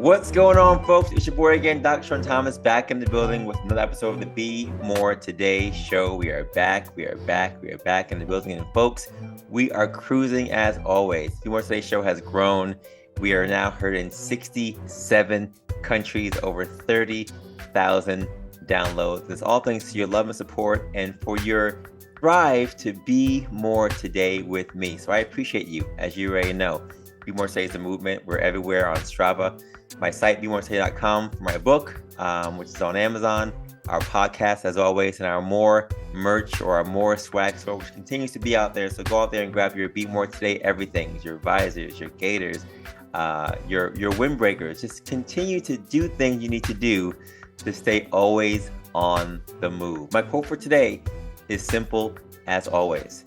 What's going on, folks? It's your boy again, Dr. Sean Thomas, back in the building with another episode of the Be More Today show. We are back in the building. And folks, we are cruising as always. Be More Today show has grown. We are now heard in 67 countries, over 30,000 downloads. It's all thanks to your love and support and for your drive to be more today with me. So I appreciate you, as you already know. Be More Today is a movement. We're everywhere on Strava. My site, BeMoreToday.com, for my book, which is on Amazon, our podcast, as always, and our more merch or our more swag store, which continues to be out there. So go out there and grab your Be More Today everything, your visors, your gaiters, your windbreakers. Just continue to do things you need to do to stay always on the move. My quote for today is simple as always.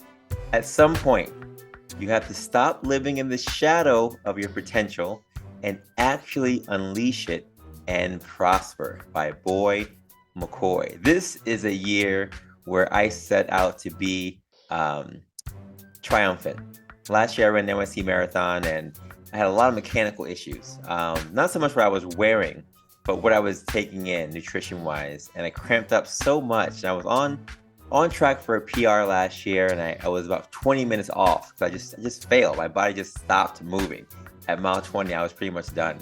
At some point, you have to stop living in the shadow of your potential and actually unleash it and prosper, by Boyd McCoy. This is a year where I set out to be triumphant. Last year I ran the NYC Marathon and I had a lot of mechanical issues. Not so much what I was wearing, but what I was taking in nutrition-wise. And I cramped up so much. And I was on track for a PR last year, and I was about 20 minutes off because I just failed. My body just stopped moving. At mile 20, I was pretty much done.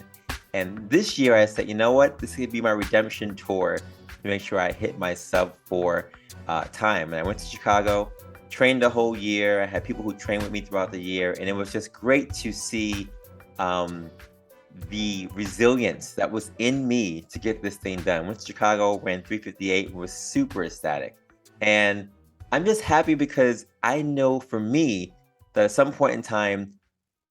And this year I said, you know what? This could be my redemption tour to make sure I hit my sub-4 time. And I went to Chicago, trained the whole year. I had people who trained with me throughout the year. And it was just great to see the resilience that was in me to get this thing done. Went to Chicago, ran 3:58, was super ecstatic. And I'm just happy because I know for me that at some point in time,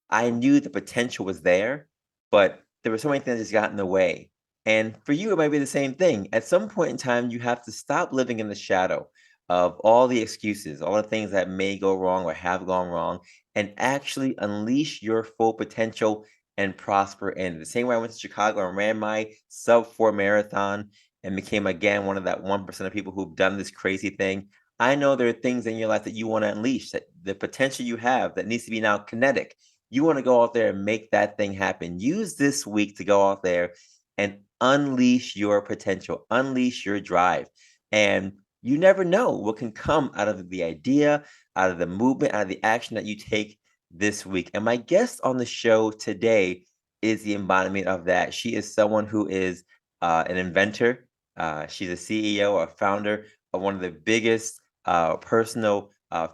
I knew the potential was there, but there were so many things that just got in the way. And for you, it might be the same thing. At some point in time, you have to stop living in the shadow of all the excuses, all the things that may go wrong or have gone wrong, and actually unleash your full potential and prosper in. The same way I went to Chicago and ran my sub-4 marathon and became, again, one of that 1% of people who've done this crazy thing. I know there are things in your life that you want to unleash, that the potential you have that needs to be now kinetic. You want to go out there and make that thing happen. Use this week to go out there and unleash your potential, unleash your drive. And you never know what can come out of the idea, out of the movement, out of the action that you take this week. And my guest on the show today is the embodiment of that. She is someone who is an inventor. She's a CEO, a founder of one of the biggest personal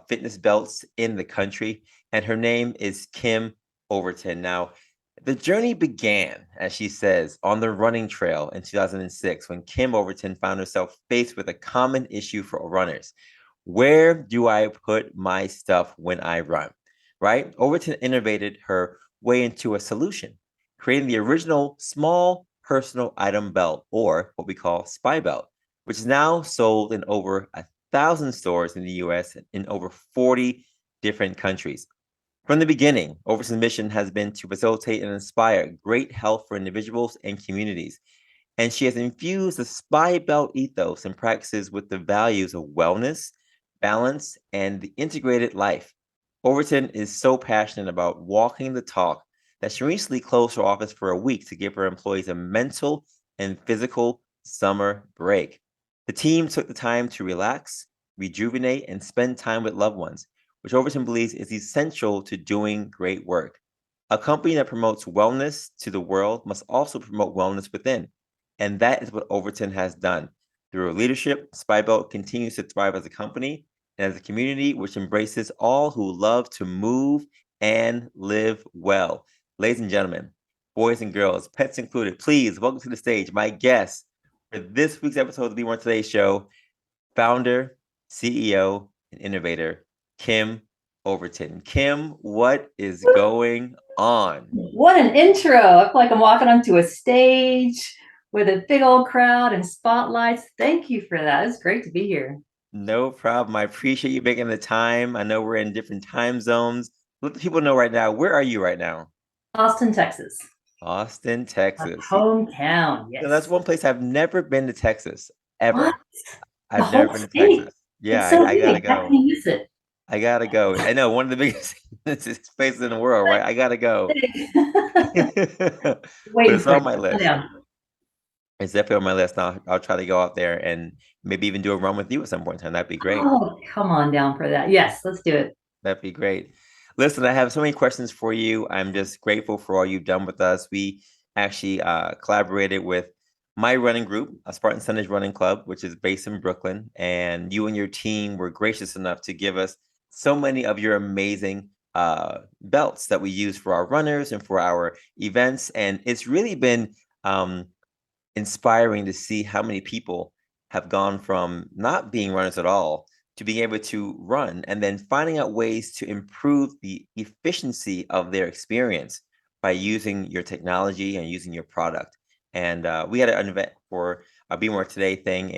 fitness belts in the country. And her name is Kim Overton. Now, the journey began, as she says, on the running trail in 2006 when Kim Overton found herself faced with a common issue for runners. Where do I put my stuff when I run? Right? Overton innovated her way into a solution, creating the original small personal item belt, or what we call SPIbelt, which is now sold in over 1,000 stores in the US and in over 40 different countries. From the beginning, Overton's mission has been to facilitate and inspire great health for individuals and communities. And she has infused the SPIbelt ethos and practices with the values of wellness, balance, and the integrated life. Overton is so passionate about walking the talk that she recently closed her office for a week to give her employees a mental and physical summer break. The team took the time to relax, rejuvenate, and spend time with loved ones, which Overton believes is essential to doing great work. A company that promotes wellness to the world must also promote wellness within. And that is what Overton has done. Through her leadership, SPIbelt continues to thrive as a company and as a community which embraces all who love to move and live well. Ladies and gentlemen, boys and girls, pets included, please welcome to the stage my guest for this week's episode of the Be More Today show, founder, CEO, and innovator, Kim Overton. Kim, what is going on? What an intro. I feel like I'm walking onto a stage with a big old crowd and spotlights. Thank you for that. It's great to be here. No problem. I appreciate you making the time. I know we're in different time zones. Let the people know right now, where are you right now? Austin, Texas. Austin, Texas. Hometown, yes. So that's one place I've never been to Texas, ever. What? I've never been to Texas. Yeah, So I gotta How go. can you miss it? I gotta go. I know one of the biggest places in the world, right? I gotta go. But Waiting it's for on you. my Come list. down. It's definitely on my list. I'll try to go out there and maybe even do a run with you at some point in time. That'd be great. Oh, come on down for that. Yes, let's do it. That'd be great. Listen, I have so many questions for you. I'm just grateful for all you've done with us. We actually collaborated with my running group, a Spartan Sundays Running Club, which is based in Brooklyn. And you and your team were gracious enough to give us so many of your amazing belts that we use for our runners and for our events. And it's really been inspiring to see how many people have gone from not being runners at all to being able to run and then finding out ways to improve the efficiency of their experience by using your technology and using your product. And we had an event for a Be More Today thing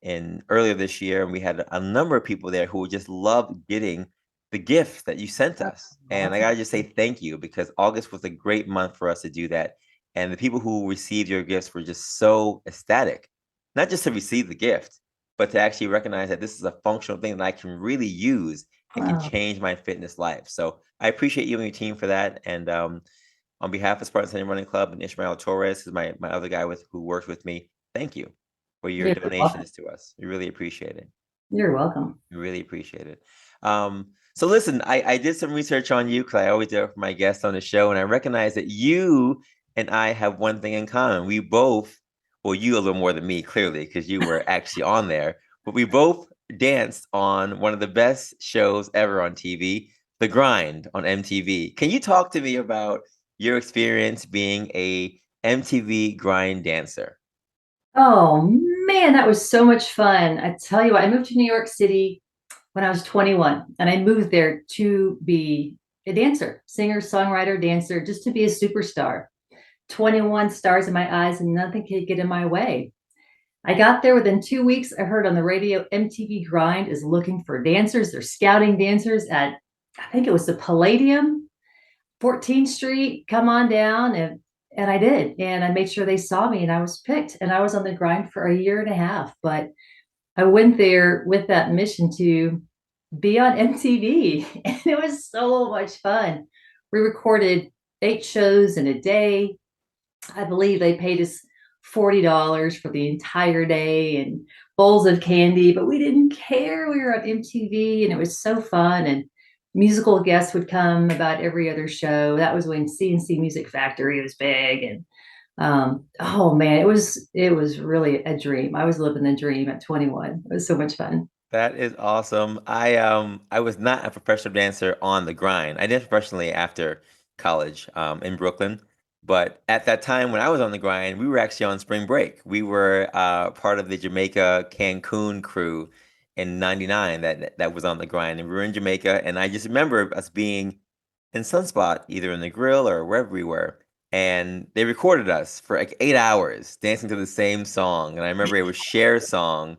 in earlier this year, and we had a number of people there who just loved getting the gifts that you sent us. Oh, And I that's gotta just say thank you because August was a great month for us to do that. And the people who received your gifts were just so ecstatic, not just to receive the gift, but to actually recognize that this is a functional thing that I can really use and can wow. change my fitness life. So I appreciate you and your team for that. And on behalf of Spartan Sunday Running Club and Ishmael Torres, who's my other guy who works with me, thank you for your You're welcome. donations to us. We really appreciate it. You're welcome. We really appreciate it. So listen, I did some research on you because I always do it for my guests on the show, and I recognize that you and I have one thing in common. We both, well, you a little more than me, clearly, because you were actually on there, but we both danced on one of the best shows ever on TV, The Grind on MTV. Can you talk to me about your experience being a MTV grind dancer? Oh man, that was so much fun. I tell you what, I moved to New York City when I was 21, and I moved there to be a dancer, singer, songwriter, dancer, just to be a superstar. 21 stars in my eyes, and nothing could get in my way. I got there within 2 weeks. I heard on the radio MTV Grind is looking for dancers. They're scouting dancers at, I think it was the Palladium, 14th Street. Come on down. And I did. And I made sure they saw me and I was picked. And I was on the grind for a year and a half. But I went there with that mission to be on MTV. And it was so much fun. We recorded 8 shows in a day. I believe they paid us $40 for the entire day and bowls of candy, but we didn't care. We were on MTV and it was so fun. And musical guests would come about every other show. That was when CNC Music Factory was big. And oh man, it was really a dream. I was living the dream at 21. It was so much fun. That is awesome. I was not a professional dancer on the grind. I did professionally after college in Brooklyn, but at that time when I was on the grind, we were actually on spring break. We were part of the Jamaica Cancun crew in '99 that was on the grind, and we were in Jamaica. And I just remember us being in Sunspot, either in the grill or wherever we were, and they recorded us for like 8 hours dancing to the same song. And I remember it was Cher's song,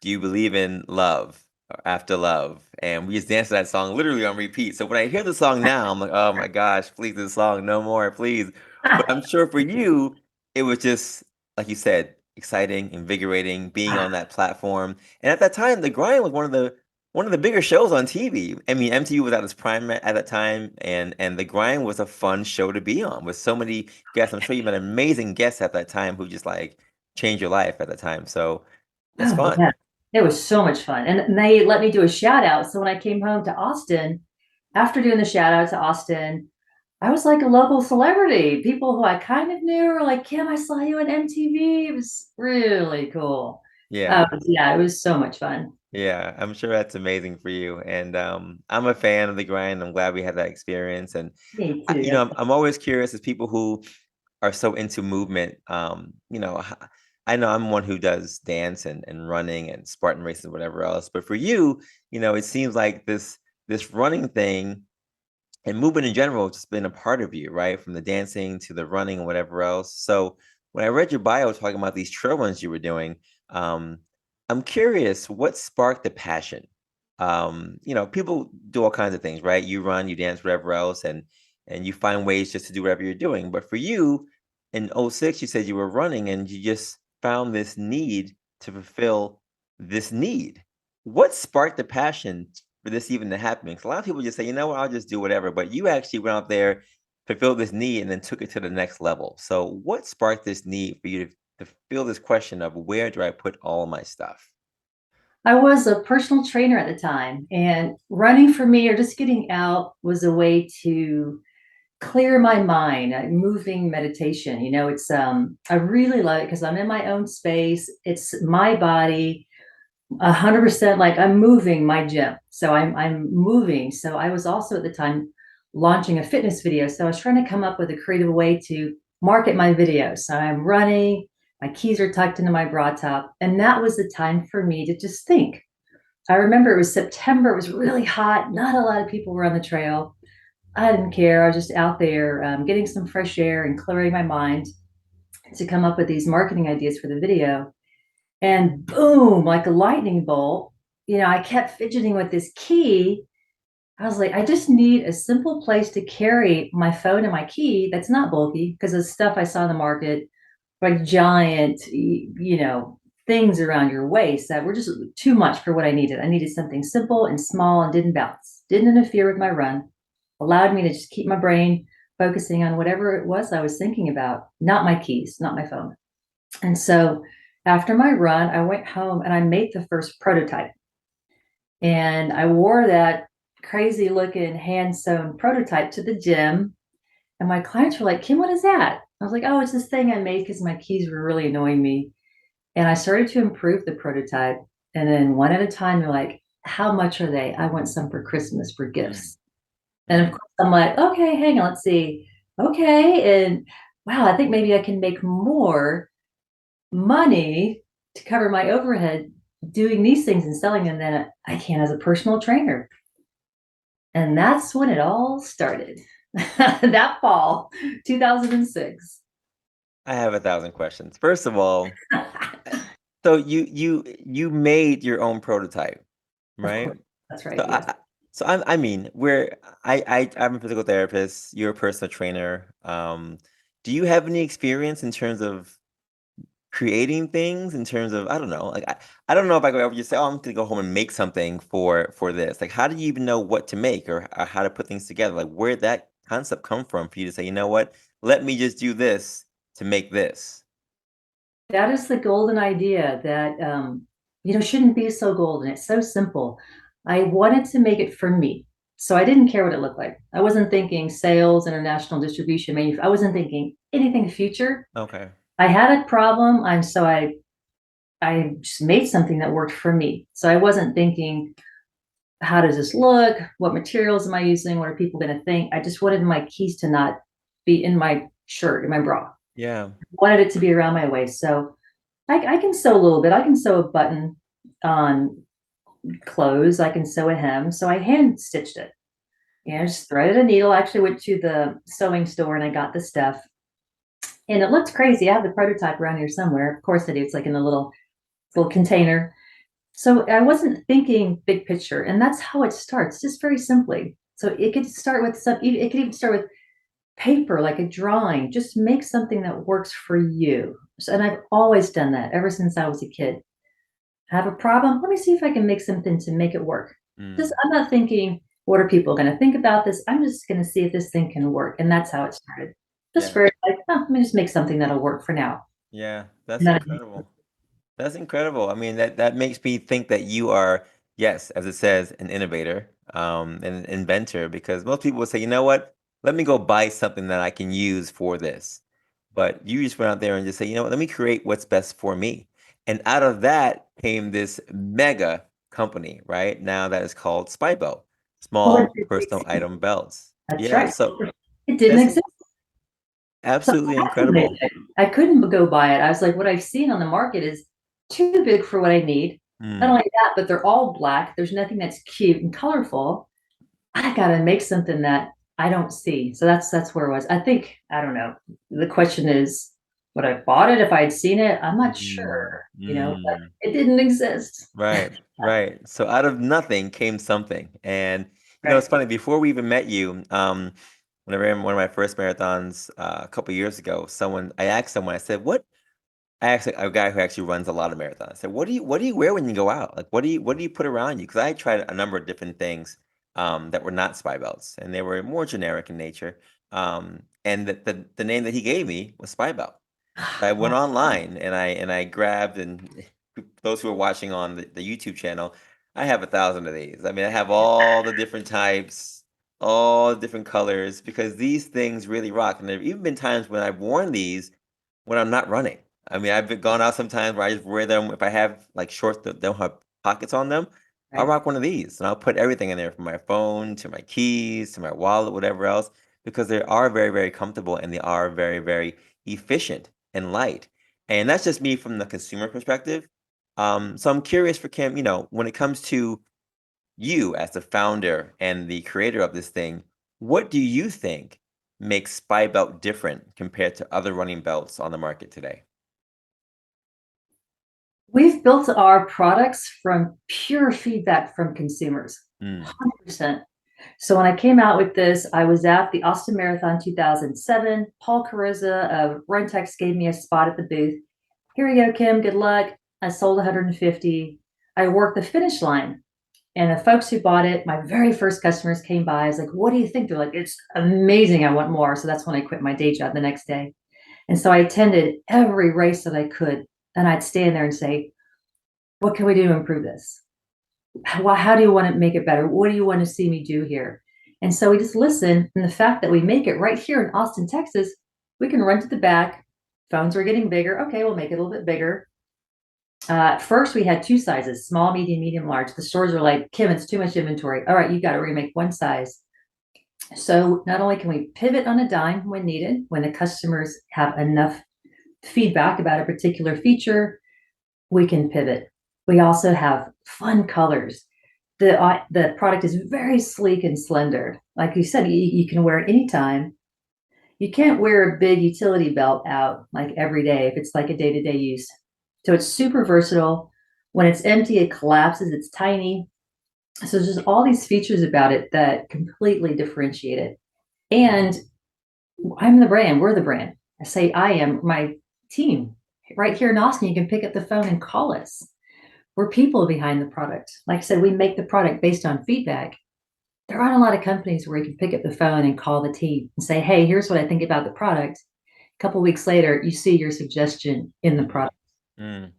"Do You Believe in Love?" or "After Love," and we just danced to that song literally on repeat. So when I hear the song now, I'm like, "Oh my gosh, please this song, no more, please." But I'm sure for you, it was just like you said, exciting, invigorating, being on that platform. And at that time, The Grind was one of the bigger shows on TV. I mean, MTV was at its prime at that time, and The Grind was a fun show to be on with so many guests. I'm sure you met amazing guests at that time who just like changed your life at the time. So it's Oh fun. yeah, it was so much fun, and they let me do a shout out. So when I came home to Austin, after doing the shout out to Austin, I was like a local celebrity. People who I kind of knew were like, "Kim, I saw you on MTV." It was really cool. Yeah. Yeah, it was so much fun. Yeah, I'm sure that's amazing for you. And I'm a fan of The Grind. I'm glad we had that experience. And Me too. I'm always curious as people who are so into movement. I know I'm one who does dance and running and Spartan races, and whatever else. But for you, it seems like this running thing and movement in general has just been a part of you, right? From the dancing to the running and whatever else. So when I read your bio talking about these trail runs you were doing, um, I'm curious what sparked the passion. People do all kinds of things, right? You run, you dance, whatever else, and you find ways just to do whatever you're doing. But for you, in '06, you said you were running and you just found this need to fulfill this need. What sparked the passion for this even to happen? Because a lot of people just say, you know what, I'll just do whatever. But you actually went out there, fulfilled this need, and then took it to the next level. So, what sparked this need for you to feel this question of where do I put all my stuff? I was a personal trainer at the time, and running for me or just getting out was a way to clear my mind. Moving meditation, it's I really love it because I'm in my own space. It's my body, 100%. Like I'm moving my gym, so I'm moving. So I was also at the time launching a fitness video, so I was trying to come up with a creative way to market my videos. So I'm running, my keys are tucked into my bra top, and that was the time for me to just think. I remember it was September, it was really hot, not a lot of people were on the trail. I didn't care. I was just out there, getting some fresh air and clearing my mind to come up with these marketing ideas for the video. And boom, like a lightning bolt, I kept fidgeting with this key. I was like, I just need a simple place to carry my phone and my key that's not bulky, because the stuff I saw in the market, like giant, things around your waist that were just too much for what I needed. I needed something simple and small and didn't bounce, didn't interfere with my run, allowed me to just keep my brain focusing on whatever it was I was thinking about, not my keys, not my phone. And so after my run, I went home and I made the first prototype. And I wore that crazy looking hand sewn prototype to the gym. And my clients were like, Kim, what is that? I was like, oh, it's this thing I made because my keys were really annoying me. And I started to improve the prototype. And then one at a time, they're like, how much are they? I want some for Christmas for Mm, gifts. And of mm. course, I'm like, okay, hang on, let's see. Okay. And wow, I think maybe I can make more money to cover my overhead doing these things and selling them than I can as a personal trainer. And that's when it all started. That fall, 2006. I have 1,000 questions. First of all, so you made your own prototype, Of right? course. That's So right. Yes. I mean, I'm a physical therapist, you're a personal trainer. Do you have any experience in terms of creating things in terms of I don't know, like I don't know if I could ever just say, "Oh, I'm gonna go home and make something for this." Like, how do you even know what to make or how to put things together? Like, where'd that concept come from for you to say, "You know what? Let me just do this to make this." That is the golden idea that, shouldn't be so golden. It's so simple. I wanted to make it for me. So I didn't care what it looked like. I wasn't thinking sales, international distribution, I wasn't thinking anything future. Okay. I had a problem, and so I just made something that worked for me. So I wasn't thinking, how does this look? What materials am I using? What are people going to think? I just wanted my keys to not be in my shirt, in my bra. Yeah. Wanted it to be around my waist. So I can sew a little bit. I can sew a button on clothes. I can sew a hem. So I hand stitched it. Just threaded a needle. I actually went to the sewing store and I got the stuff. And it looks crazy. I have the prototype around here somewhere. Of course I do. It's like in a little container. So I wasn't thinking big picture. And that's how it starts, just very simply. So it could start with it could even start with paper, like a drawing. Just make something that works for you. And I've always done that ever since I was a kid. Have a problem? Let me see if I can make something to make it work. Just, Mm, I'm not thinking, what are people going to think about this? I'm just going to see if this thing can work. And that's how it started. Just yeah. very like, oh, let me just make something that'll work for now. Yeah. And That's then incredible. That's incredible. I mean, that makes me think that you are, yes, as it says, an innovator, an inventor, because most people would say, you know what? Let me go buy something that I can use for this. But you just went out there and just say, you know what? Let me create what's best for me. And out of that came this mega company, right? Now that is called SPIbelt, well, it small didn't personal exist. item belts. That's Yeah. right. So It didn't that's exist. So absolutely I had to make incredible. it. I couldn't go buy it. I was like, what I've seen on the market is too big for what I need. Not Mm, only that, but they're all black. There's nothing that's cute and colorful. I gotta make something that I don't see. So that's where it was. I think, I don't know. The question is, would I bought it if I had seen it? I'm not mm, sure, but mm. it didn't exist. Right, right. So out of nothing came something. And it's Right. funny, before we even met you, when I ran one of my first marathons a couple years ago, I asked someone, I said, I actually a guy who actually runs a lot of marathons. I said, what do you wear when you go out? Like what do you put around you? Because I tried a number of different things that were not spy belts, and they were more generic in nature. And the name that he gave me was spy belt. I went online and I grabbed, and those who are watching on the YouTube channel, I have 1,000 of these. I mean, I have all the different types, all the different colors, because these things really rock. And there have even been times when I've worn these when I'm not running. I mean, I've been gone out sometimes where I just wear them if I have like shorts that don't have pockets on them. I'll Right. rock one of these and I'll put everything in there from my phone to my keys to my wallet, whatever else, because they are very, very comfortable and they are very, very efficient and light. And that's just me from the consumer perspective. So I'm curious for Kim, when it comes to you as the founder and the creator of this thing, what do you think makes Spy Belt different compared to other running belts on the market today? We've built our products from pure feedback from consumers, Mm, 100%. So when I came out with this, I was at the Austin Marathon 2007. Paul Carrizza of Runtex gave me a spot at the booth. Here you go, Kim. Good luck. I sold 150. I worked the finish line. And the folks who bought it, my very first customers came by. I was like, what do you think? They're like, it's amazing. I want more. So that's when I quit my day job the next day. And so I attended every race that I could. And I'd stand there and say, what can we do to improve this? How do you want to make it better? What do you want to see me do here? And so we just listen. And the fact that we make it right here in Austin, Texas, we can run to the back. Phones were getting bigger. Okay, we'll make it a little bit bigger. At first, we had two sizes: small, medium, large. The stores are like, Kim, it's too much inventory. All right, you got it. We're going to make one size. So not only can we pivot on a dime when needed, when the customers have enough feedback about a particular feature, we can pivot. We also have fun colors. The product is very sleek and slender. Like you said, you can wear it anytime. You can't wear a big utility belt out like every day if it's like a day-to-day use. So it's super versatile. When it's empty, it collapses. It's tiny. So there's just all these features about it that completely differentiate it. And I'm the brand. We're the brand. I say I am my team. Right here in Austin, you can pick up the phone and call us. We're people behind the product. Like I said, we make the product based on feedback. There aren't a lot of companies where you can pick up the phone and call the team and say, hey, here's what I think about the product. A couple of weeks later, you see your suggestion in the mm, product. mm.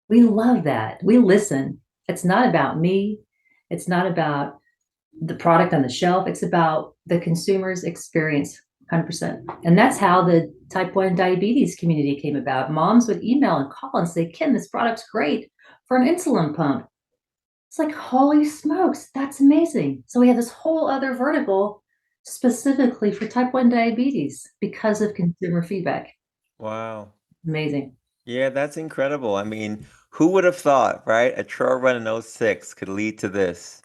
We love that. We listen. It's not about me. It's not about the product on the shelf. It's about the consumer's experience, 100%. And that's how the type 1 diabetes community came about. Moms would email and call and say, Kim, this product's great for an insulin pump. It's like, holy smokes, that's amazing. So we have this whole other vertical specifically for type 1 diabetes because of consumer feedback. Wow. Amazing. Yeah, that's incredible. I mean, who would have thought, right? A trail run in '06 could lead to this.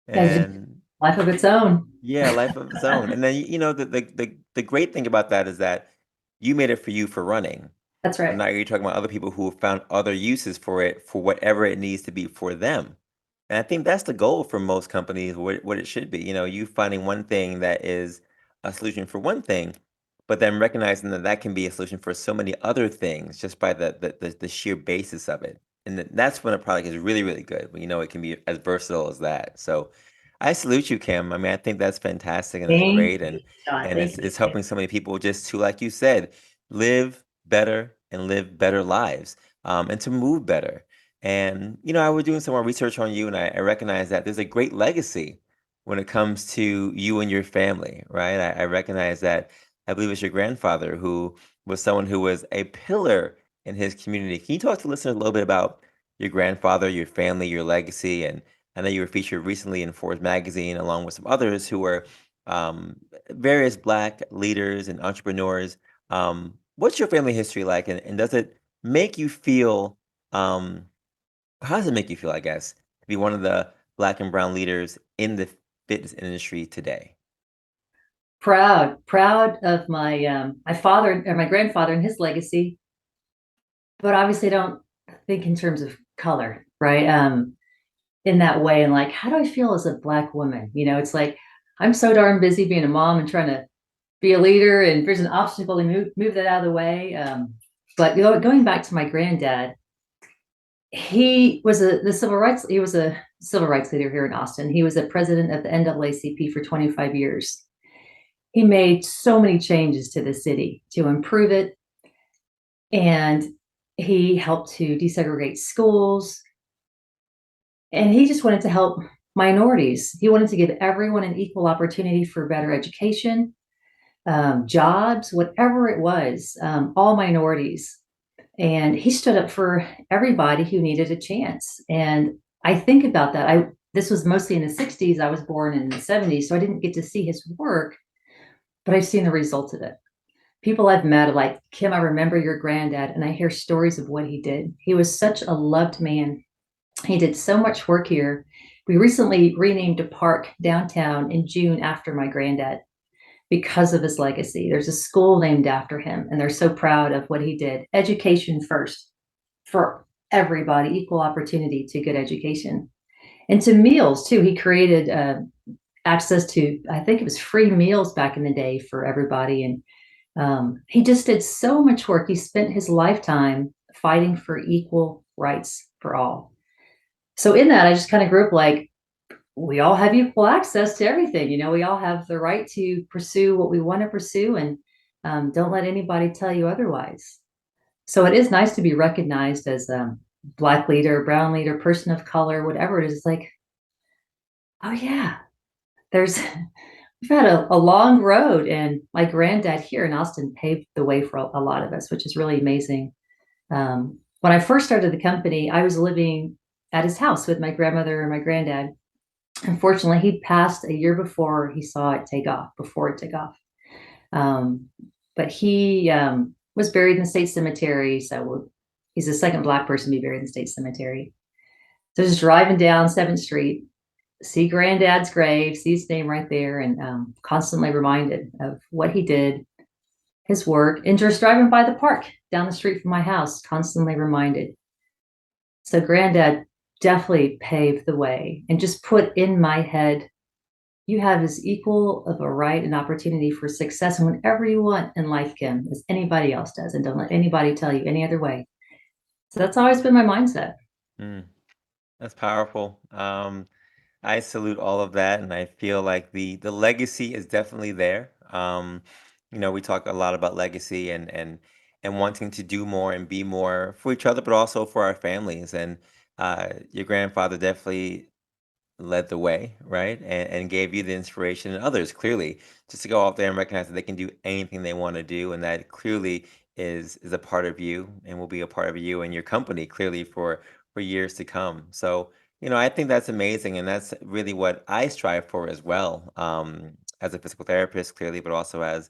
That's just And life of its own. yeah, life of its own. And then the great thing about that is that you made it for you for running. That's And right. now you're talking about other people who have found other uses for it for whatever it needs to be for them. And I think that's the goal for most companies, what it should be. You finding one thing that is a solution for one thing, but then recognizing that that can be a solution for so many other things just by the sheer basis of it. And that's when a product is really, really good, when you know it can be as versatile as that. So I salute you, Kim. I mean, I think that's fantastic and it's Thank great. you, And John. and Thank it's you. helping so many people just to, like you said, live better and live better lives, and to move better. And, I was doing some more research on you, and I recognize that there's a great legacy when it comes to you and your family, right? I recognize that I believe it's your grandfather who was someone who was a pillar in his community. Can you talk to listeners a little bit about your grandfather, your family, your legacy? And I know you were featured recently in Forbes magazine along with some others who were um, various Black leaders and entrepreneurs. What's your family history like, and does it make you feel, um, how does it make you feel, I guess, to be one of the Black and brown leaders in the fitness industry today? Proud of my father or my grandfather and his legacy, but obviously don't think in terms of color, right? In that way, and like, how do I feel as a Black woman? It's like I'm so darn busy being a mom and trying to be a leader, and if there's an obstacle to move that out of the way. But going back to my granddad, he was he was a civil rights leader here in Austin. He was a president of the NAACP for 25 years. He made so many changes to the city to improve it, and he helped to desegregate schools, and he just wanted to help minorities. He wanted to give everyone an equal opportunity for better education, jobs, whatever it was, all minorities. And he stood up for everybody who needed a chance. And I think about that. This was mostly in the 60s. I was born in the 70s, so I didn't get to see his work, but I've seen the results of it. People I've met are like, Kim, I remember your granddad, and I hear stories of what he did. He was such a loved man. He did so much work here. We recently renamed a park downtown in June after my granddad because of his legacy. There's a school named after him, and they're so proud of what he did. Education first for everybody, equal opportunity to good education. And to meals, too. He created access to, I think it was free meals back in the day for everybody. And he just did so much work. He spent his lifetime fighting for equal rights for all. So in that, I just kind of grew up like, we all have equal access to everything. We all have the right to pursue what we want to pursue, and don't let anybody tell you otherwise. So it is nice to be recognized as a Black leader, brown leader, person of color, whatever it is. It's like, oh yeah, there's we've had a long road, and my granddad here in Austin paved the way for a lot of us, which is really amazing. When I first started the company, I was living at his house with my grandmother and my granddad. Unfortunately, he passed a year before he saw it take off, before it took off. Um, but he was buried in the state cemetery. So he's the second Black person to be buried in the state cemetery. So just driving down 7th Street, see Granddad's grave, see his name right there, and constantly reminded of what he did, his work, and just driving by the park down the street from my house, constantly reminded. So Granddad definitely paved the way and just put in my head, you have as equal of a right and opportunity for success and whatever you want in life, Kim, as anybody else does. And don't let anybody tell you any other way. So that's always been my mindset. Mm, that's powerful. I salute all of that, and I feel like the legacy is definitely there. We talk a lot about legacy and wanting to do more and be more for each other, but also for our families. And your grandfather definitely led the way, right? And gave you the inspiration and others clearly just to go out there and recognize that they can do anything they want to do. And that clearly is a part of you and will be a part of you and your company clearly for years to come. So, I think that's amazing. And that's really what I strive for as well. As a physical therapist, clearly, but also as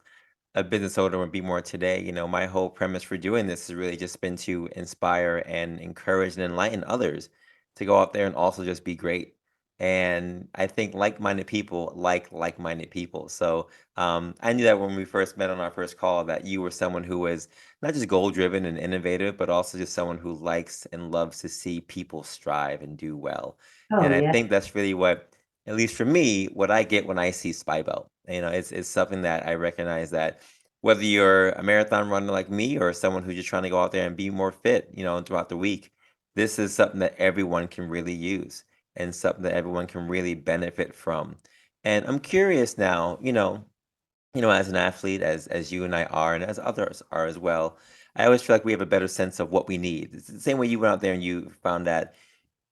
a business owner and be more today. My whole premise for doing this has really just been to inspire and encourage and enlighten others to go out there and also just be great. And I think like-minded people like-minded people. So I knew that when we first met on our first call that you were someone who was not just goal-driven and innovative, but also just someone who likes and loves to see people strive and do well. Oh, And I yeah. think that's really what, at least for me, what I get when I see SPIbelt. It's something that I recognize that whether you're a marathon runner like me or someone who's just trying to go out there and be more fit, throughout the week, this is something that everyone can really use and something that everyone can really benefit from. And I'm curious now, as an athlete, as you and I are, and as others are as well, I always feel like we have a better sense of what we need. It's the same way you went out there and you found that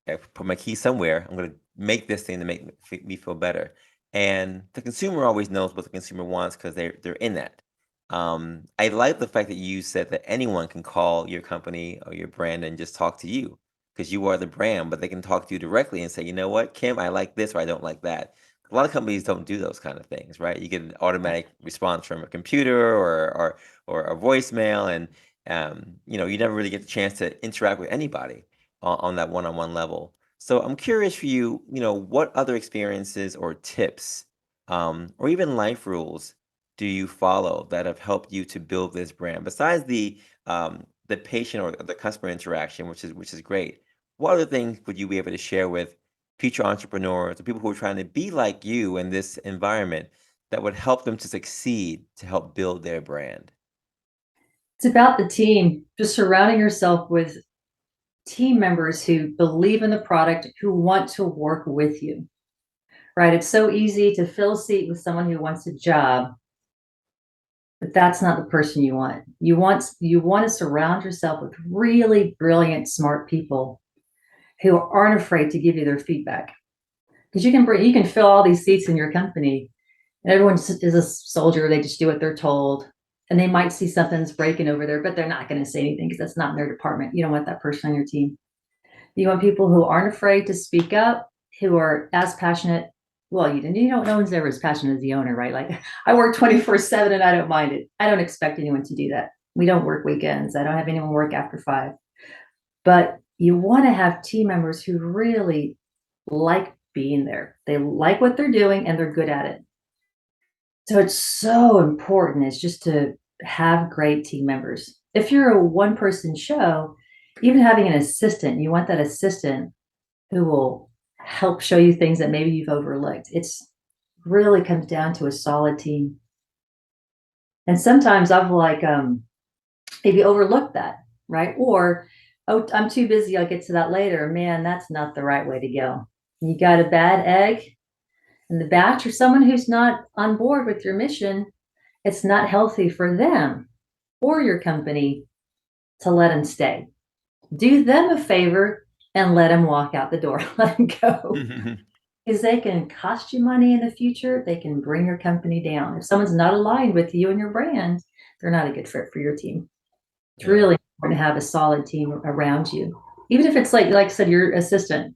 I put my key somewhere. I'm going to make this thing to make me feel better. And the consumer always knows what the consumer wants because they're in that. I like the fact that you said that anyone can call your company or your brand and just talk to you because you are the brand, but they can talk to you directly and say, you know what, Kim, I like this or I don't like that. A lot of companies don't do those kind of things, right? You get an automatic response from a computer or a voicemail, and you never really get the chance to interact with anybody on that one-on-one level. So I'm curious for you, what other experiences or tips, or even life rules do you follow that have helped you to build this brand? Besides the patient or the customer interaction, which is great, what other things would you be able to share with future entrepreneurs or people who are trying to be like you in this environment that would help them to succeed to help build their brand? It's about the team, just surrounding yourself with team members who believe in the product, who want to work with you, right? It's so easy to fill a seat with someone who wants a job, but that's not the person you want. You want to surround yourself with really brilliant, smart people who aren't afraid to give you their feedback. Because you can fill all these seats in your company, and everyone is a soldier. They just do what they're told, and they might see something's breaking over there, but they're not going to say anything because that's not in their department. You don't want that person on your team. You want people who aren't afraid to speak up, who are as passionate. Well, you don't. No one's ever as passionate as the owner, right? Like I work 24/7, and I don't mind it. I don't expect anyone to do that. We don't work weekends. I don't have anyone work after 5. But you want to have team members who really like being there. They like what they're doing and they're good at it. So it's so important is just to have great team members. If you're a one person show, even having an assistant, you want that assistant who will help show you things that maybe you've overlooked. It's really comes down to a solid team. And sometimes I've like maybe overlooked that, right? Or, oh, I'm too busy, I'll get to that later. Man, that's not the right way to go. You got a bad egg in the batch or someone who's not on board with your mission, it's not healthy for them or your company to let them stay. Do them a favor and let them walk out the door. Let them go. Because they can cost you money in the future. They can bring your company down. If someone's not aligned with you and your brand, they're not a good fit for your team. It's Yeah. really important to have a solid team around you. Even if it's like I said, your assistant,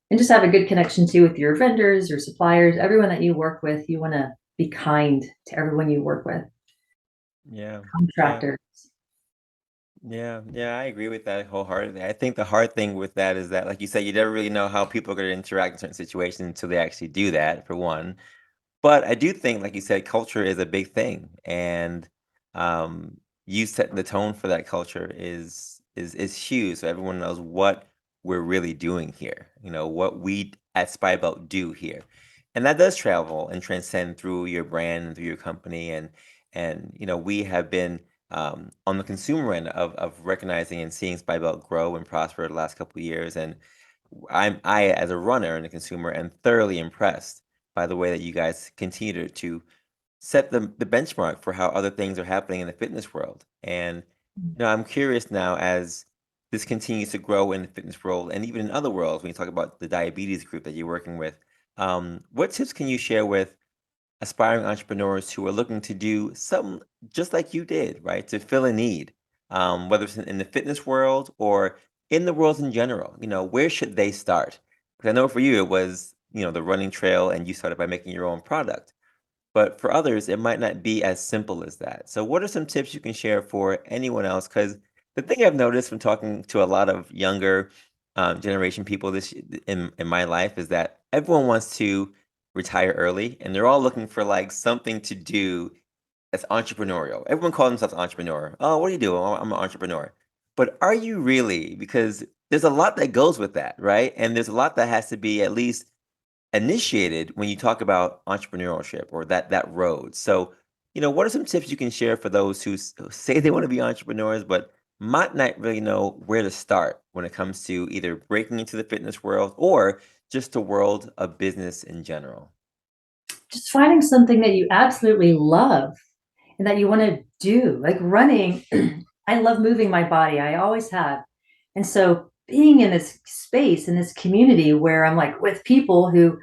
and just have a good connection too with your vendors, your suppliers, everyone that you work with. You want to be kind to everyone you work with. Yeah. Yeah. Contractors. Yeah, yeah, I agree with that wholeheartedly. I think the hard thing with that is that, like you said, you never really know how people are going to interact in certain situations until they actually do that, for one. But I do think, like you said, culture is a big thing, and you setting the tone for that culture is huge, so everyone knows what we're really doing here. You know what we at SPIbelt do here, and that does travel and transcend through your brand and through your company, and we have been on the consumer end of recognizing and seeing SPIbelt grow and prosper the last couple of years, and I as a runner and a consumer am thoroughly impressed by the way that you guys continue to set the benchmark for how other things are happening in the fitness world. And I'm curious now as this continues to grow in the fitness world and even in other worlds, when you talk about the diabetes group that you're working with, what tips can you share with aspiring entrepreneurs who are looking to do something just like you did, right? To fill a need, whether it's in the fitness world or in the world in general. Where should they start? Because I know for you it was, the running trail, and you started by making your own product. But for others, it might not be as simple as that. So, what are some tips you can share for anyone else? Because the thing I've noticed from talking to a lot of younger generation people in my life is that everyone wants to retire early, and they're all looking for like something to do that's entrepreneurial. Everyone calls themselves entrepreneur. Oh, what do you do? "Oh, I'm an entrepreneur." But are you really? Because there's a lot that goes with that, right? And there's a lot that has to be at least initiated when you talk about entrepreneurship or that road. So, what are some tips you can share for those who say they want to be entrepreneurs, but might not really know where to start when it comes to either breaking into the fitness world or just the world of business in general? Just finding something that you absolutely love and that you want to do, like running. I love moving my body. I always have. And so being in this space, in this community where I'm like with people who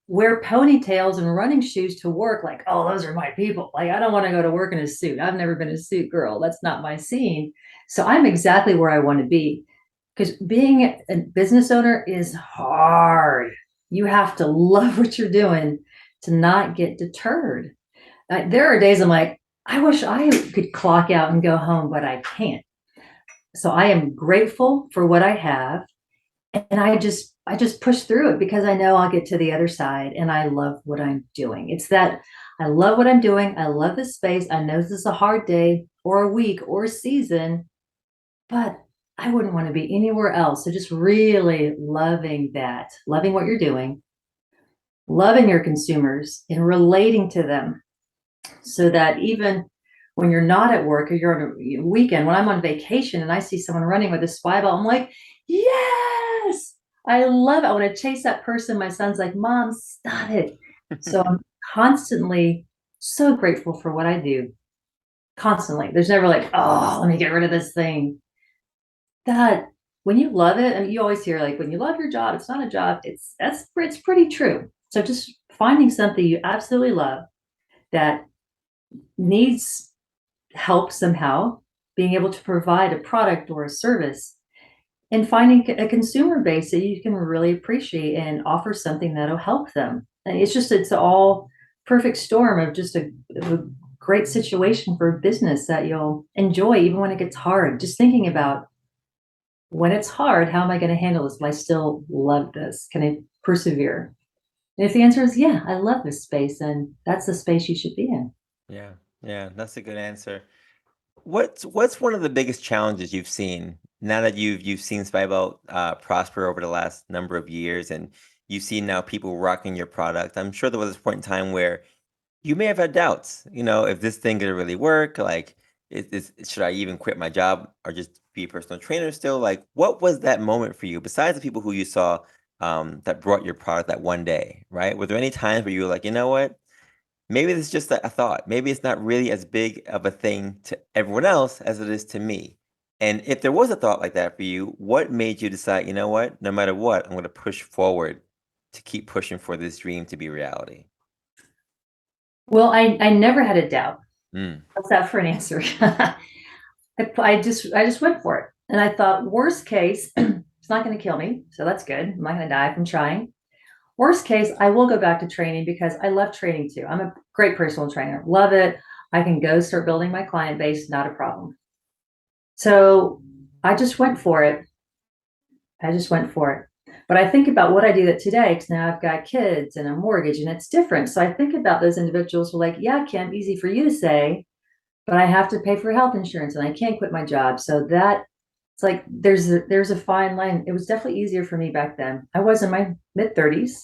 wear ponytails and running shoes to work, like, oh, those are my people. Like, I don't want to go to work in a suit. I've never been a suit girl. That's not my scene. So I'm exactly where I want to be. Because being a business owner is hard. You have to love what you're doing to not get deterred. There are days I'm like, I wish I could clock out and go home, but I can't. So I am grateful for what I have, and I just push through it because I know I'll get to the other side, and I love what I'm doing. It's that I love what I'm doing. I love this space. I know this is a hard day or a week or a season, but I wouldn't want to be anywhere else. So just really loving that, loving what you're doing, loving your consumers and relating to them so that even when you're not at work or you're on a weekend, when I'm on vacation and I see someone running with a SPIbelt, I'm like, yes, I love it. I want to chase that person. My son's like, Mom, stop it. So I'm constantly so grateful for what I do. Constantly. There's never like, oh, let me get rid of this thing. That when you love it, and you always hear like when you love your job, it's not a job. It's pretty true. So just finding something you absolutely love that needs help somehow, being able to provide a product or a service, and finding a consumer base that you can really appreciate and offer something that'll help them. And it's all perfect storm of just of a great situation for business that you'll enjoy even when it gets hard. Just thinking about when it's hard, how am I going to handle this? But I still love this. Can I persevere? And if the answer is yeah, I love this space, and that's the space you should be in. Yeah, yeah, that's a good answer. What's one of the biggest challenges you've seen now that you've seen SPIbelt prosper over the last number of years, and you've seen now people rocking your product? I'm sure there was a point in time where you may have had doubts, if this thing gonna really work, like, should I even quit my job or just be a personal trainer still? Like, what was that moment for you besides the people who you saw that brought your product that one day, right? Were there any times where you were like, you know what? Maybe it's just a thought. Maybe it's not really as big of a thing to everyone else as it is to me. And if there was a thought like that for you, what made you decide, you know what? No matter what, I'm going to push forward to keep pushing for this dream to be reality? Well, I never had a doubt. Mm, What's that for an answer? I just went for it. And I thought, worst case, it's not going to kill me. So that's good. I'm not going to die from trying. Worst case, I will go back to training because I love training too. I'm a great personal trainer. Love it. I can go start building my client base, not a problem. So I just went for it. I just went for it. But I think about what I do that today because now I've got kids and a mortgage and it's different. So I think about those individuals who are like, yeah, Kim, easy for you to say, but I have to pay for health insurance and I can't quit my job. So that it's like there's a fine line. It was definitely easier for me back then. I was in my mid 30s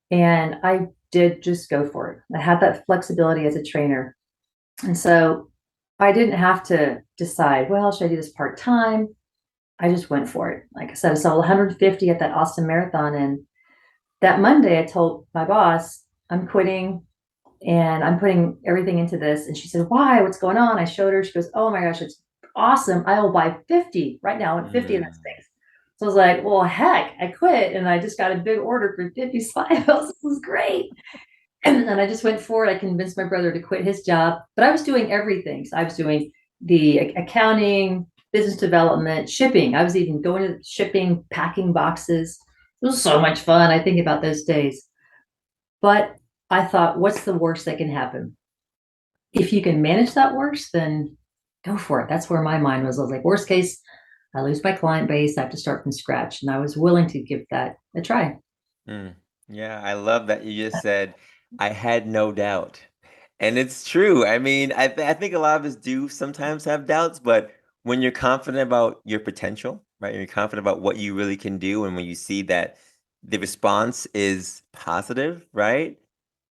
and I did just go for it. I had that flexibility as a trainer. And so I didn't have to decide, well, should I do this part time? I just went for it. Like I said, I saw 150 at that Austin Marathon. And that Monday, I told my boss, I'm quitting and I'm putting everything into this. And she said, why? What's going on? I showed her. She goes, oh my gosh, it's awesome. I will buy 50 right now and 50 of that mm. space. So I was like, well, heck, I quit. And I just got a big order for 50 slides. This was great. And then I just went for it. I convinced my brother to quit his job, but I was doing everything. So I was doing the accounting, business development, shipping. I was even going to shipping, packing boxes. It was so much fun. I think about those days. But I thought, what's the worst that can happen? If you can manage that worst, then go for it. That's where my mind was. I was like, worst case, I lose my client base. I have to start from scratch. And I was willing to give that a try. Mm. Yeah, I love that you just said, I had no doubt. And it's true. I mean, I think a lot of us do sometimes have doubts, but when you're confident about your potential, right? You're confident about what you really can do, and when you see that the response is positive, right?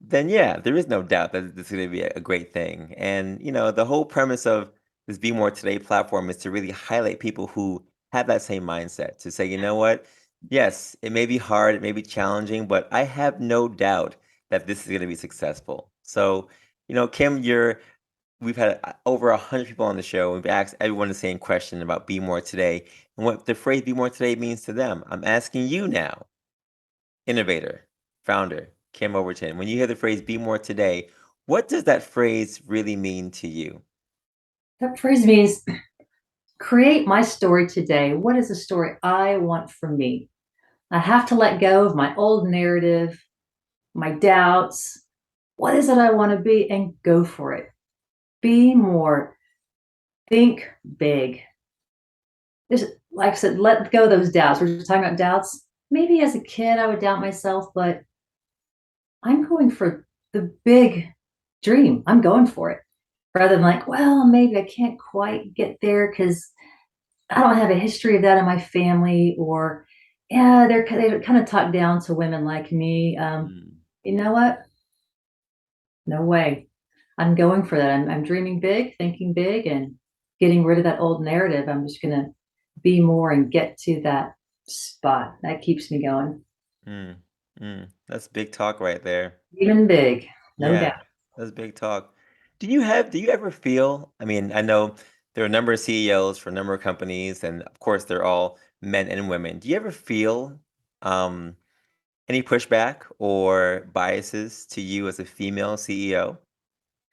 Then yeah, there is no doubt that this is going to be a great thing. And the whole premise of this Be More Today platform is to really highlight people who have that same mindset to say, you know what? Yes, it may be hard, it may be challenging, but I have no doubt that this is going to be successful. So, Kim, we've had over 100 people on the show. We've asked everyone the same question about Be More Today and what the phrase Be More Today means to them. I'm asking you now, innovator, founder, Kim Overton. When you hear the phrase Be More Today, what does that phrase really mean to you? That phrase means create my story today. What is the story I want for me? I have to let go of my old narrative, my doubts. What is it I want to be? And go for it. Be more. Think big. Just like I said, let go of those doubts. We're talking about doubts. Maybe as a kid, I would doubt myself, but I'm going for the big dream. I'm going for it rather than like, well, maybe I can't quite get there because I don't have a history of that in my family, or yeah, they kind of talk down to women like me. Mm, You know what? No way. I'm going for that. I'm dreaming big, thinking big, and getting rid of that old narrative. I'm just going to be more and get to that spot. That keeps me going. Mm, that's big talk right there. Even big, no Yeah, doubt. that's big talk. Do you ever feel, I mean, I know there are a number of CEOs for a number of companies, and of course they're all men and women. Do you ever feel um, any pushback or biases to you as a female CEO?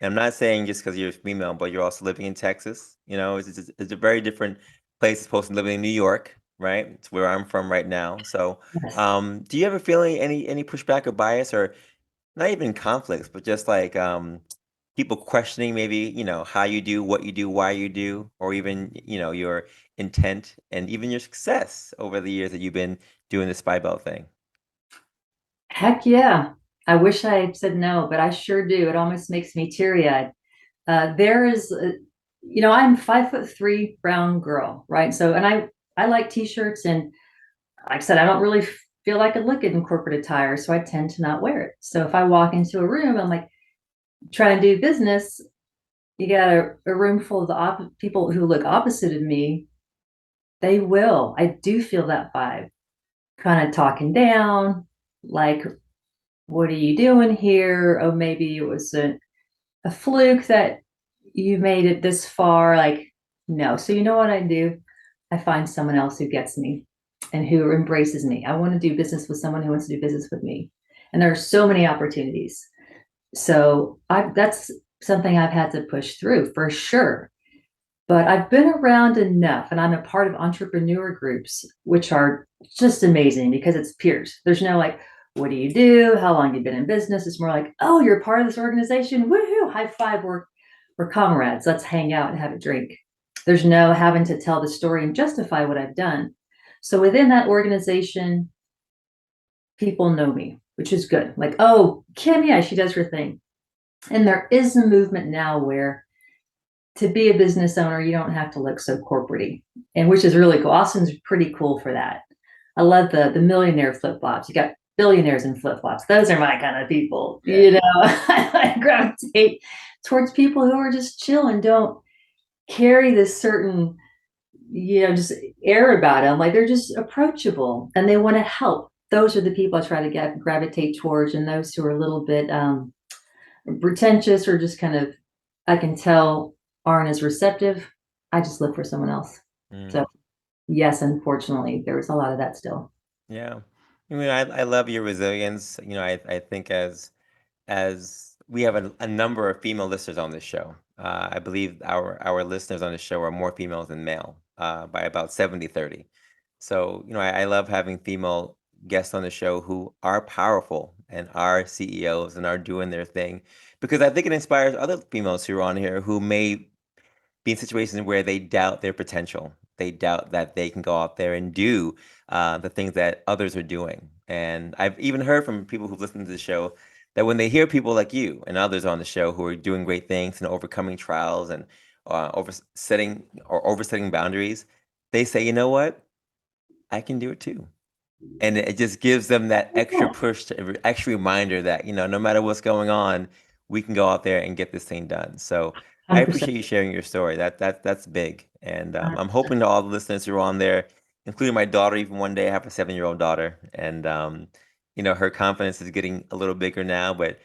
And I'm not saying just because you're female, but you're also living in Texas. You know, it's a very different place as opposed to living in New York, right? It's where I'm from right now. So, Yes. do you ever feel any pushback or bias, or not even conflicts, but just like people questioning maybe, how you do, what you do, why you do, or even, your intent and even your success over the years that you've been doing the spy belt thing? Heck yeah. I wish I had said no, but I sure do. It almost makes me teary eyed. There is, I'm 5'3" brown girl, right? So, and I like t-shirts, and like I said, I don't really feel like I look good in corporate attire, so I tend to not wear it. So if I walk into a room, I'm like trying to do business, you got a room full of people who look opposite of me. They will. I do feel that vibe, kind of talking down, like, what are you doing here? Oh, maybe it was a fluke that you made it this far. Like, no. So you know what I do? I find someone else who gets me and who embraces me. I want to do business with someone who wants to do business with me. And there are so many opportunities. So that's something I've had to push through for sure. But I've been around enough, and I'm a part of entrepreneur groups, which are just amazing because it's peers. There's no like, what do you do? How long have you been in business? It's more like, oh, you're part of this organization. Woohoo, high five. We're comrades. Let's hang out and have a drink. There's no having to tell the story and justify what I've done. So within that organization, people know me, which is good. Like, oh, Kim, yeah, she does her thing. And there is a movement now where to be a business owner, you don't have to look so corporate, and which is really cool. Austin's pretty cool for that. I love the millionaire flip flops. You got billionaires in flip flops. Those are my kind of people. Yeah. I gravitate towards people who are just chill and don't carry this certain, just air about them. Like they're just approachable and they want to help. Those are the people I try to gravitate towards, and those who are a little bit pretentious or just kind of, I can tell, aren't as receptive, I just look for someone else. So Mm. yes, unfortunately, there was a lot of that still. Yeah. I love your resilience. I think as we have a number of female listeners on this show. I believe our listeners on the show are more females than male, by about 70-30. So, I love having female guests on the show who are powerful and are CEOs and are doing their thing, because I think it inspires other females who are on here who may be in situations where they doubt their potential. They doubt that they can go out there and do the things that others are doing. And I've even heard from people who've listened to the show that when they hear people like you and others on the show who are doing great things and overcoming trials and oversetting boundaries, they say, you know what? I can do it too. And it just gives them that extra Yeah, push, extra reminder that, no matter what's going on, we can go out there and get this thing done. So I 100%. appreciate you sharing your story. That's big. And I'm hoping to all the listeners who are on there, including my daughter, even one day I have a 7-year-old daughter, and her confidence is getting a little bigger now, but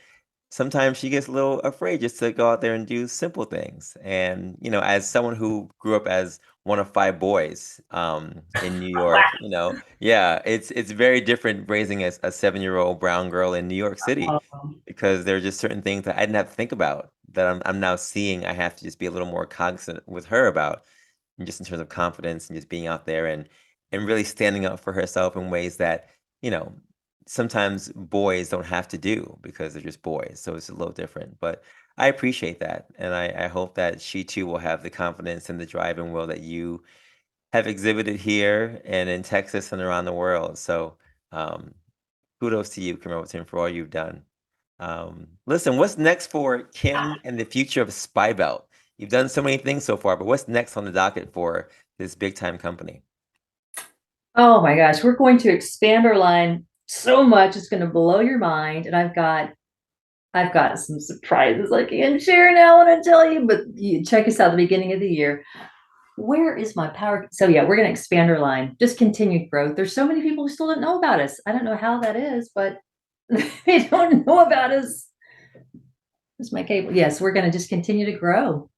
sometimes she gets a little afraid just to go out there and do simple things. And, as someone who grew up as one of 5 boys in New York, yeah, it's very different raising a 7-year-old brown girl in New York City, Um, because there are just certain things that I didn't have to think about that I'm now seeing I have to just be a little more cognizant with her about, and just in terms of confidence and just being out there and really standing up for herself in ways that, you know, sometimes boys don't have to do because they're just boys. So it's a little different. But I appreciate that. And I hope that she too will have the confidence and the drive and will that you have exhibited here and in Texas and around the world. So um, kudos to you, Kim Overton, for all you've done. Listen, what's next for Kim and the future of SPIbelt? You've done so many things so far, but what's next on the docket for this big time company? oh my gosh, we're going to expand our line so much, it's going to blow your mind. And I've got I've got some surprises I can't share now, I want to tell you, but you check us out at the beginning of the year. Where is my power? So yeah, we're going to expand our line, just continued growth. There's so many people who still don't know about us. I don't know how that is, but they don't know about us. Where's my cable? Yes, we're going to just continue to grow.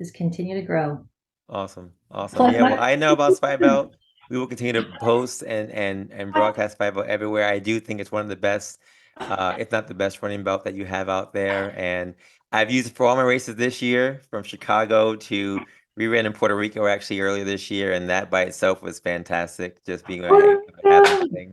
Just continue to grow. Awesome. Awesome. Plug Yeah, well, my- I know about SPIbelt. We will continue to post and broadcast SPIbelt everywhere. I do think it's one of the best, if not the best running belt that you have out there. And I've used it for all my races this year, from Chicago to we ran in Puerto Rico actually earlier this year, and that by itself was fantastic, just being able to have that thing.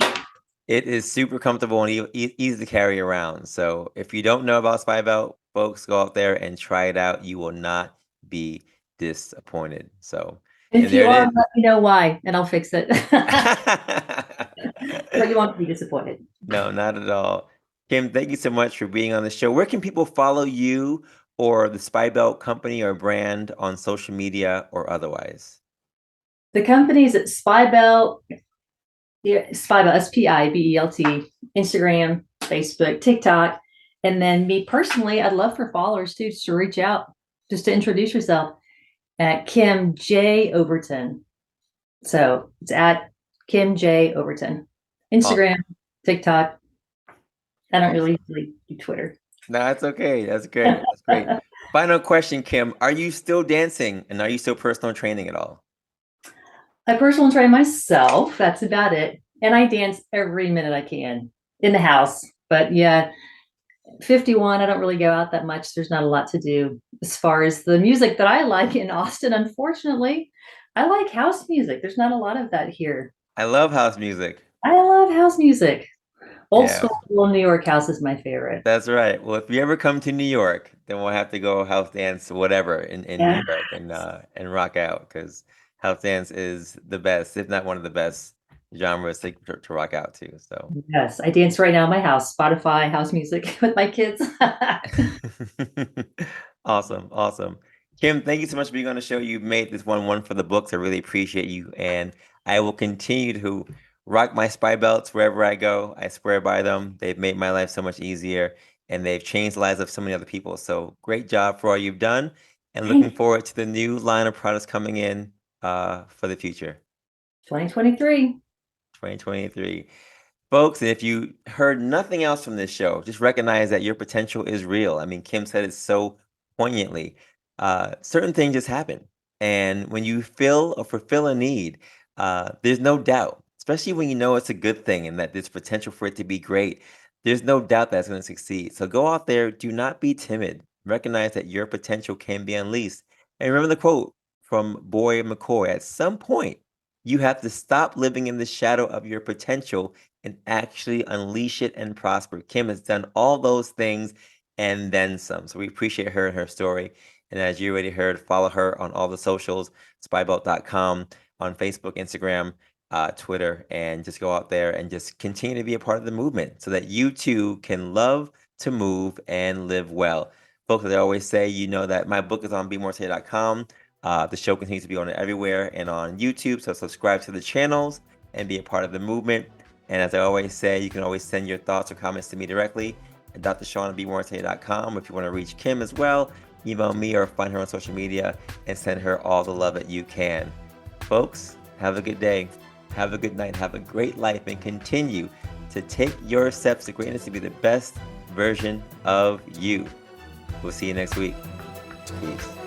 It is super comfortable and easy to carry around. So if you don't know about SPIbelt, folks, go out there and try it out. You will not be disappointed. So, and If there you it are, is. let me know why, and I'll fix it. But you won't be disappointed. No, not at all. Kim, thank you so much for being on the show. Where can people follow you or the SPIbelt company or brand on social media or otherwise? The company's at SPIbelt, yeah, SPIbelt, SPIbelt, Instagram, Facebook, TikTok. And then me personally, I'd love for followers too, just to reach out, just to introduce yourself at Kim J. Overton. So it's at Kim J. Overton. Instagram, Awesome. TikTok. I don't Awesome. really do Twitter. No, that's okay. That's great. That's great. Final question, Kim. Are you still dancing and are you still personal training at all? I personal train myself. That's about it. And I dance every minute I can in the house. But yeah, 51, I don't really go out that much. There's not a lot to do as far as the music that I like in Austin. Unfortunately, I like house music. There's not a lot of that here. I love house music. I love house music. Old Yeah, school New York house is my favorite. that's right. Well, if you ever come to New York, then we'll have to go house dance, whatever, in Yeah. New York and rock out because house dance is the best, if not one of the best genres to rock out to. So Yes, I dance right now in my house, Spotify, house music with my kids. awesome, awesome. Kim, thank you so much for being on the show. You made this one for the books. I really appreciate you, and I will continue to rock my SPIbelts wherever I go. I swear by them. They've made my life so much easier, and they've changed the lives of so many other people. So great job for all you've done, and looking forward to the new line of products coming in for the future. 2023. 2023. Folks, and if you heard nothing else from this show, just recognize that your potential is real. I mean, Kim said it so poignantly. Certain things just happen. And when you fill or fulfill a need, there's no doubt, especially when you know it's a good thing and that there's potential for it to be great. There's no doubt that's going to succeed. So go out there, do not be timid. Recognize that your potential can be unleashed. And remember the quote from Boy McCoy, at some point, you have to stop living in the shadow of your potential and actually unleash it and prosper. Kim has done all those things and then some. So we appreciate her and her story. And as you already heard, follow her on all the socials, SPIbelt.com, on Facebook, Instagram, Twitter, and just go out there and just continue to be a part of the movement so that you too can love to move and live well. Folks, as I always say, you know that my book is on BMT.com. The show continues to be on everywhere and on YouTube. So subscribe to the channels and be a part of the movement. And as I always say, you can always send your thoughts or comments to me directly at drshawn@bmorte.com. If you want to reach Kim as well, email me or find her on social media and send her all the love that you can. Folks, have a good day. Have a good night. Have a great life and continue to take your steps to greatness to be the best version of you. We'll see you next week. Peace.